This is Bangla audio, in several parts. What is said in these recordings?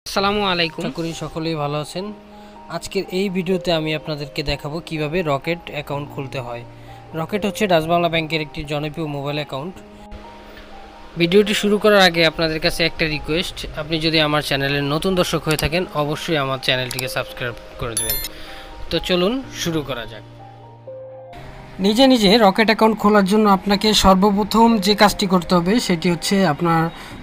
আসসালামু আলাইকুম। আশা করি সকলেই ভালো আছেন। আজকের এই ভিডিওতে আমি আপনাদেরকে দেখাবো কিভাবে রকেট অ্যাকাউন্ট খুলতে হয়। রকেট হচ্ছে ডাচ বাংলা ব্যাংকের একটি জনপ্রিয় মোবাইল অ্যাকাউন্ট। ভিডিওটি শুরু করার আগে আপনাদের কাছে একটা রিকোয়েস্ট, আপনি যদি আমার চ্যানেলের নতুন দর্শক হয়ে থাকেন অবশ্যই আমার চ্যানেলটিকে সাবস্ক্রাইব করে দেবেন। তো চলুন শুরু করা যাক। নিজে নিজে রকেট অ্যাকাউন্ট খোলার জন্য আপনাকে সর্বপ্রথম যে কাজটি করতে হবে সেটি হচ্ছে আপনার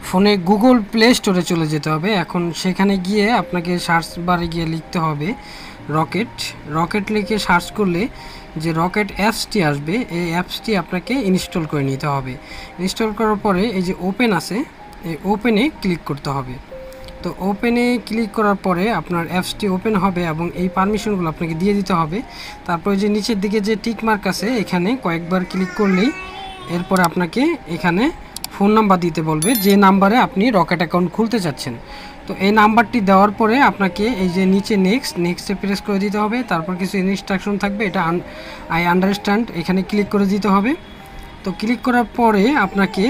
ফোনে গুগল প্লে স্টোরে চলে যেতে হবে। এখন সেখানে গিয়ে আপনাকে সার্চ বারে গিয়ে লিখতে হবে রকেট লিখে সার্চ করলে যে রকেট অ্যাপসটি আসবে, এই অ্যাপসটি আপনাকে ইনস্টল করে নিতে হবে। ইনস্টল করার পরে এই যে ওপেন আছে, এই ওপেনে ক্লিক করতে হবে। তো ওপেনে ক্লিক করার পরে আপনার অ্যাপসটি ওপেন হবে এবং এই পারমিশনগুলো আপনাকে দিয়ে দিতে হবে। তারপরে যে নিচের দিকে যে টিক মার্ক আছে এখানে কয়েকবার ক্লিক করলেই এরপর আপনাকে এখানে ফোন নাম্বার দিতে বলবে, যে নাম্বারে আপনি রকেট অ্যাকাউন্ট খুলতে চাচ্ছেন। তো এই নাম্বারটি দেওয়ার পরে আপনাকে এই যে নিচে নেক্সটে প্রেস করে দিতে হবে। তারপর কিছু ইনস্ট্রাকশন থাকবে, এটা আই আন্ডারস্ট্যান্ড, এখানে ক্লিক করে দিতে হবে। তো ক্লিক করার পরে আপনাকে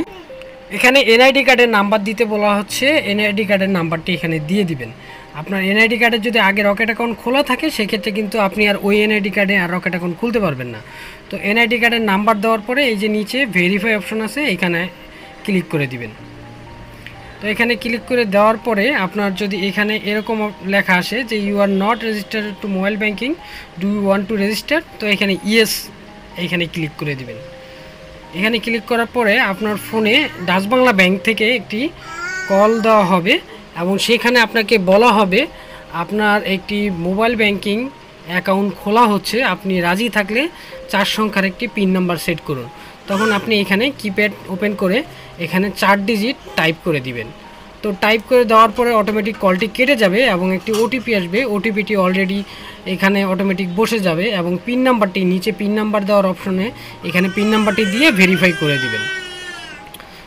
এখানে এনআইডি কার্ডের নাম্বার দিতে বলা হচ্ছে, এনআইডি কার্ডের নাম্বারটি এখানে দিয়ে দিবেন। আপনার এনআইডি কার্ডের যদি আগে রকেট অ্যাকাউন্ট খোলা থাকে সেক্ষেত্রে কিন্তু আপনি আর ওই এনআইডি কার্ডে আর রকেট অ্যাকাউন্ট খুলতে পারবেন না। তো এনআইডি কার্ডের নাম্বার দেওয়ার পরে এই যে নিচে ভেরিফাই অপশন আছে এখানে ক্লিক করে দিবেন। তো এখানে ক্লিক করে দেওয়ার পরে আপনার যদি এখানে এরকম লেখা আসে যে you are not registered to mobile banking, do you want to register, তো এখানে ইয়েস এখানে ক্লিক করে দিবেন। এখানে ক্লিক করার পরে আপনার ফোনে ডাচ বাংলা ব্যাংক থেকে একটি কল দেওয়া হবে এবং সেখানে আপনাকে বলা হবে আপনার একটি মোবাইল ব্যাংকিং অ্যাকাউন্ট খোলা হচ্ছে, আপনি রাজি থাকলে 4 সংখ্যার একটি পিন নাম্বার সেট করুন। তখন আপনি এখানে কিপ্যাড ওপেন করে এখানে 4 ডিজিট টাইপ করে দিবেন। তো টাইপ করে দেওয়ার পরে অটোমেটিক কলটি কেটে যাবে এবং একটি ওটিপি আসবে। ওটিপিটি অলরেডি এখানে অটোমেটিক বসে যাবে এবং পিন নাম্বারটি নিচে পিন নাম্বার দেওয়ার অপশনে এখানে পিন নাম্বারটি দিয়ে ভেরিফাই করে দিবেন।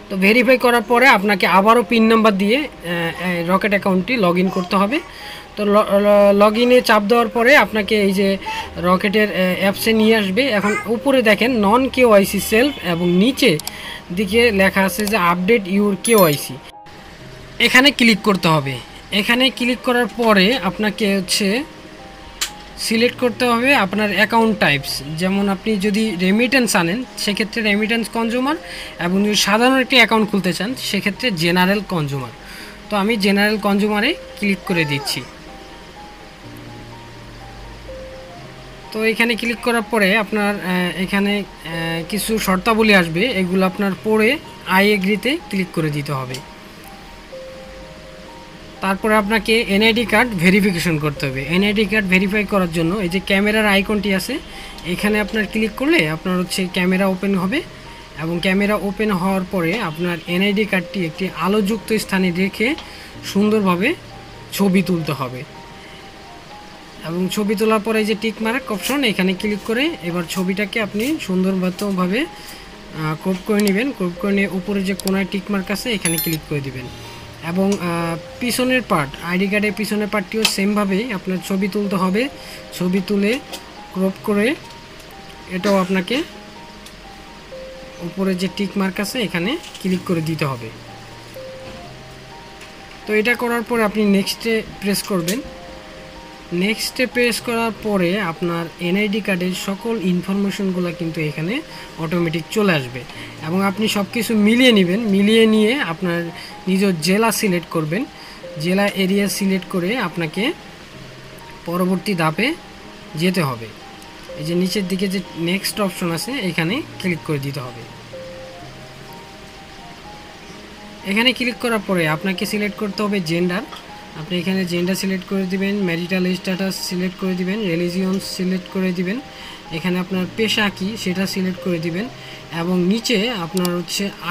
তো ভেরিফাই করার পরে আপনাকে আবারও পিন নাম্বার দিয়ে রকেট অ্যাকাউন্টটি লগ ইন করতে হবে। তো লগ ইনে চাপ দেওয়ার পরে আপনাকে এই যে রকেটের অ্যাপসে নিয়ে আসবে। এখন উপরে দেখেন নন কেওয়াইসি সেলফ এবং নিচে দিকে লেখা আছে যে আপডেট ইউর কেওয়াইসি, এখানে ক্লিক করতে হবে। এখানে ক্লিক করার পরে আপনাকে সিলেক্ট করতে হবে আপনার অ্যাকাউন্ট টাইপস, যেমন আপনি যদি রেমিটেন্স আনেন সেক্ষেত্রে রেমিটেন্স কনজিউমার, এবং যদি সাধারণ একটি অ্যাকাউন্ট খুলতে চান সেক্ষেত্রে জেনারেল কনজিউমার। তো আমি জেনারেল কনজিউমারে ক্লিক করে দিচ্ছি। তো এখানে ক্লিক করার পরে আপনার এখানে কিছু শর্তাবলী আসবে, এগুলো আপনার পড়ে আই এগ্রিতে ক্লিক করে দিতে হবে। তারপরে আপনাকে এনআইডি কার্ড ভেরিফিকেশন করতে হবে। এনআইডি কার্ড ভেরিফাই করার জন্য এই যে ক্যামেরার আইকনটি আছে এখানে আপনার ক্লিক করলে আপনার ক্যামেরা ওপেন হবে এবং ক্যামেরা ওপেন হওয়ার পরে আপনার এনআইডি কার্ডটি একটি আলোযুক্ত স্থানে রেখে সুন্দরভাবে ছবি তুলতে হবে এবং ছবি তোলার পরে এই যে টিক মার্ক অপশন এখানে ক্লিক করে এবার ছবিটাকে আপনি সুন্দরভাবে ক্রপ করে নেবেন। ক্রপ করে নিয়ে উপরে যে কোনায় টিক মার্ক আছে এখানে ক্লিক করে দিবেন এবং পিছনের পার্ট, আইডি কার্ডের পিছনের পার্টটিও সেমভাবেই আপনার ছবি তুলতে হবে। ছবি তুলে ক্রপ করে এটাও আপনাকে উপরে যে টিক মার্ক আছে এখানে ক্লিক করে দিতে হবে। তো এটা করার পরে আপনি নেক্সটে প্রেস করবেন। নেক্সটে প্রেস করার পরে আপনার এনআইডি কার্ডের সকল ইনফরমেশনগুলো কিন্তু এখানে অটোমেটিক চলে আসবে এবং আপনি সব কিছু মিলিয়ে নেবেন। মিলিয়ে নিয়ে আপনার নিজের জেলা সিলেক্ট করবেন। জেলা এরিয়া সিলেক্ট করে আপনাকে পরবর্তী ধাপে যেতে হবে। এই যে নিচের দিকে যে নেক্সট অপশন আছে এখানে ক্লিক করে দিতে হবে। এখানে ক্লিক করার পরে আপনাকে সিলেক্ট করতে হবে জেন্ডার। আপনি এখানে জেন্ডার সিলেক্ট করে দিবেন, ম্যারিটাল স্ট্যাটাস সিলেক্ট করে দিবেন, রিলিজিয়ন সিলেক্ট করে দিবেন, এখানে আপনার পেশা কি সেটা সিলেক্ট করে দিবেন এবং নিচে আপনার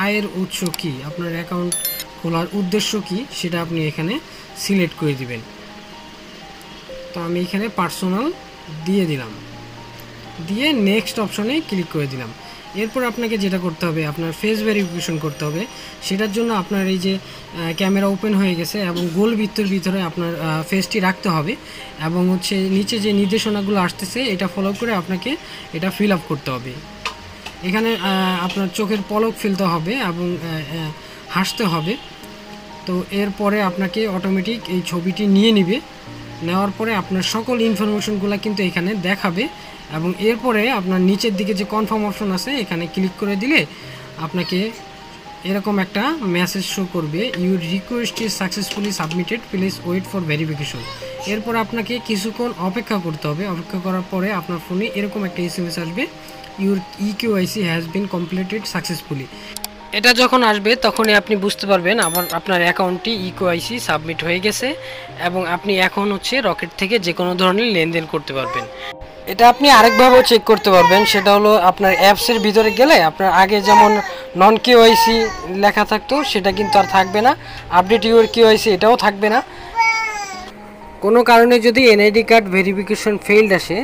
আয়ের উৎস কি, আপনার অ্যাকাউন্ট খোলার উদ্দেশ্য কি সেটা আপনি এখানে সিলেক্ট করে দিবেন। তো আমি এখানে পার্সোনাল দিয়ে দিলাম, দিয়ে নেক্সট অপশনে ক্লিক করে দিলাম। এরপর আপনাকে যেটা করতে হবে আপনার ফেস ভেরিফিকেশন করতে হবে। সেটার জন্য আপনার এই যে ক্যামেরা ওপেন হয়ে গেছে এবং গোল বৃত্তের ভিতরে আপনার ফেসটি রাখতে হবে এবং নিচে যে নির্দেশনাগুলো আসতেছে এটা ফলো করে আপনাকে এটা ফিল আপ করতে হবে। এখানে আপনার চোখের পলক ফেলতে হবে এবং হাসতে হবে। তো এরপরে আপনাকে অটোমেটিক এই ছবিটি নিয়ে নেবে। নেওয়ার পরে আপনার সকল ইনফরমেশনগুলো কিন্তু এখানে দেখাবে এবং এরপরে আপনার নিচের দিকে যে কনফার্ম অপশন আছে এখানে ক্লিক করে দিলে আপনাকে এরকম একটা মেসেজ শো করবে, your request is successfully submitted, please wait for verification. এরপর আপনাকে কিছুক্ষণ অপেক্ষা করতে হবে। অপেক্ষা করার পরে আপনার ফোনে এরকম একটা এসএমএস আসবে, your EQIC has been completed successfully. এটা যখন আসবে তখনই আপনি বুঝতে পারবেন আপনার অ্যাকাউন্টটি ইকিউআইসি সাবমিট হয়ে গেছে এবং আপনি এখন হচ্ছে রকেট থেকে যে কোনো ধরনের লেনদেন করতে পারবেন। এটা আপনি আরেকভাবেও চেক করতে পারবেন, সেটা হলো আপনার অ্যাপসের ভিতরে গেলে আপনার আগে যেমন নন কিউআইসি লেখা থাকতো সেটা কিন্তু আর থাকবে না, আপডেট ইউর কিউআইসি এটাও থাকবে না। কোনো কারণে যদি এনআইডি কার্ড ভেরিফিকেশন ফেইল্ড আসে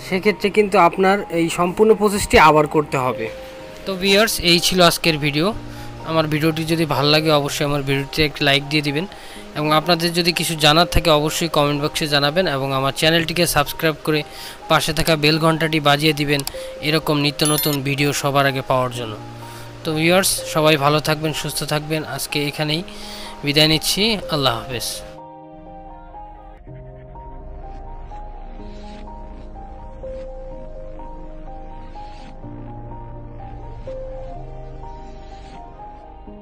সেক্ষেত্রে কিন্তু আপনার এই সম্পূর্ণ প্রসেসটি আবার করতে হবে। তো ভিউয়ার্স, এই ছিল আজকের ভিডিও। আমার ভিডিওটি যদি ভালো লাগে অবশ্যই আমার ভিডিওতে একটা লাইক দিয়ে দিবেন এবং আপনাদের যদি কিছু জানার থাকে অবশ্যই কমেন্ট বক্সে জানাবেন এবং আমার চ্যানেলটিকে সাবস্ক্রাইব করে পাশে থাকা বেল ঘন্টাটি বাজিয়ে দিবেন এরকম নিত্য নতুন ভিডিও সবার আগে পাওয়ার জন্য। তো ভিউয়ার্স, সবাই ভালো থাকবেন, সুস্থ থাকবেন। আজকে এখানেই বিদায় নিচ্ছি। আল্লাহ হাফেজ।